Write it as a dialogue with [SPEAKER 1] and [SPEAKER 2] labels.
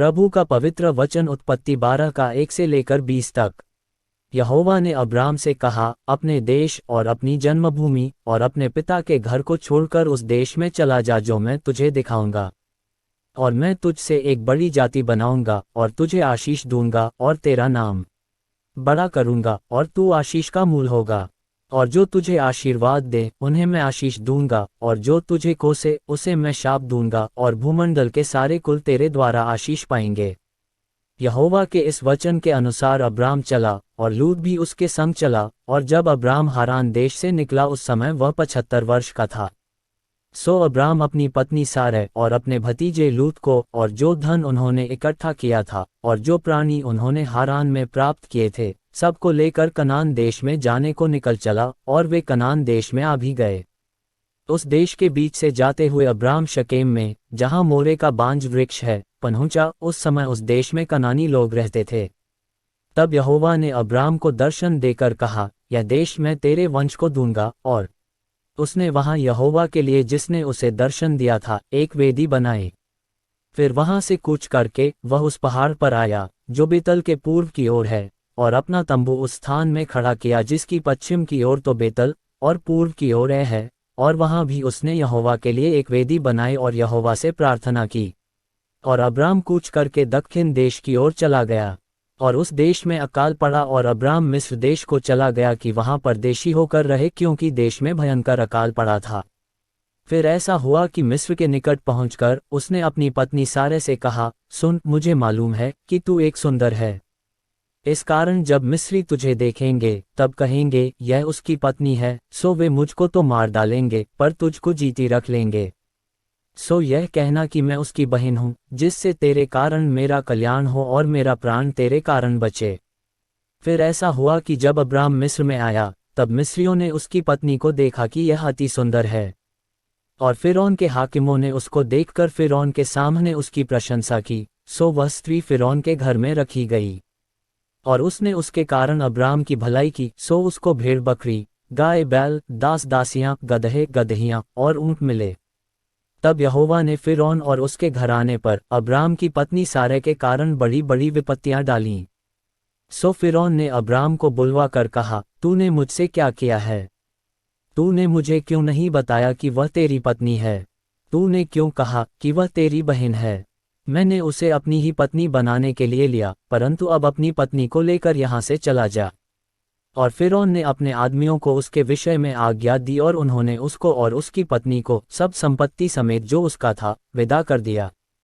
[SPEAKER 1] प्रभु का पवित्र वचन उत्पत्ति 12 का 1 से लेकर 20 तक। यहोवा ने अब्राम से कहा, अपने देश और अपनी जन्मभूमि और अपने पिता के घर को छोड़कर उस देश में चला जा जो मैं तुझे दिखाऊंगा। और मैं तुझसे एक बड़ी जाति बनाऊंगा और तुझे आशीष दूंगा और तेरा नाम बड़ा करूंगा और तू आशीष का मूल होगा। और जो तुझे आशीर्वाद दे उन्हें मैं आशीष दूंगा, और जो तुझे कोसे उसे मैं शाप दूंगा, और भूमंडल के सारे कुल तेरे द्वारा आशीष पाएंगे। यहोवा के इस वचन के अनुसार अब्राम चला, और लूत भी उसके संग चला। और जब अब्राम हारान देश से निकला उस समय वह 75 वर्ष का था। सो अब्राम अपनी पत्नी सारै और अपने भतीजे लूत को और जो धन उन्होंने इकट्ठा किया था और जो प्राणी उन्होंने हारान में प्राप्त किए थे, सबको लेकर कनान देश में जाने को निकल चला, और वे कनान देश में आ भी गए। उस देश के बीच से जाते हुए अब्राम शकेम में, जहाँ मोरे का बांज वृक्ष है, पहुंचा। उस समय उस देश में कनानी लोग रहते थे। तब यहोवा ने अब्राम को दर्शन देकर कहा, यह देश मैं तेरे वंश को दूंगा। और उसने वहां यहोवा के लिए जिसने उसे दर्शन दिया था एक वेदी बनाई। फिर वहां से कूच करके वह उस पहाड़ पर आया जो बेतल के पूर्व की ओर है, और अपना तंबू उस स्थान में खड़ा किया जिसकी पश्चिम की ओर तो बेतल और पूर्व की ओर है। और वहां भी उसने यहोवा के लिए एक वेदी बनाई और यहोवा से प्रार्थना की। और अब्राम कूच करके दक्षिण देश की ओर चला गया। और उस देश में अकाल पड़ा, और अब्राम मिस्र देश को चला गया कि वहां परदेशी होकर रहे, क्योंकि देश में भयंकर अकाल पड़ा था। फिर ऐसा हुआ कि मिस्र के निकट पहुंचकर उसने अपनी पत्नी सारै से कहा, सुन, मुझे मालूम है कि तू एक सुंदर है। इस कारण जब मिस्री तुझे देखेंगे तब कहेंगे, यह उसकी पत्नी है। सो वे मुझको तो मार डालेंगे, पर तुझको जीती रख लेंगे। सो यह कहना कि मैं उसकी बहन हूँ, जिससे तेरे कारण मेरा कल्याण हो और मेरा प्राण तेरे कारण बचे। फिर ऐसा हुआ कि जब अब्राम मिस्र में आया, तब मिस्रियों ने उसकी पत्नी को देखा कि यह अति सुंदर है। और फिरौन के हाकिमों ने उसको देखकर फिरौन के सामने उसकी प्रशंसा की। सो वह स्त्री फिरौन के घर में रखी गई। और उसने उसके कारण अब्राम की भलाई की। सो उसको भेड़ बकरी, गाय बैल, दास दासियां, गदहे गदहियां और ऊंट मिले। तब यहोवा ने फिरौन और उसके घराने पर अब्राम की पत्नी सारै के कारण बड़ी बड़ी विपत्तियां डालीं। सो फिरौन ने अब्राम को बुलवा कर कहा, तूने मुझसे क्या किया है? तूने मुझे क्यों नहीं बताया कि वह तेरी पत्नी है? तूने क्यों कहा कि वह तेरी बहन है? मैंने उसे अपनी ही पत्नी बनाने के लिए लिया, परंतु अब अपनी पत्नी को लेकर यहाँ से चला जा। और फिरौन ने अपने आदमियों को उसके विषय में आज्ञा दी, और उन्होंने उसको और उसकी पत्नी को सब संपत्ति समेत जो उसका था विदा कर दिया।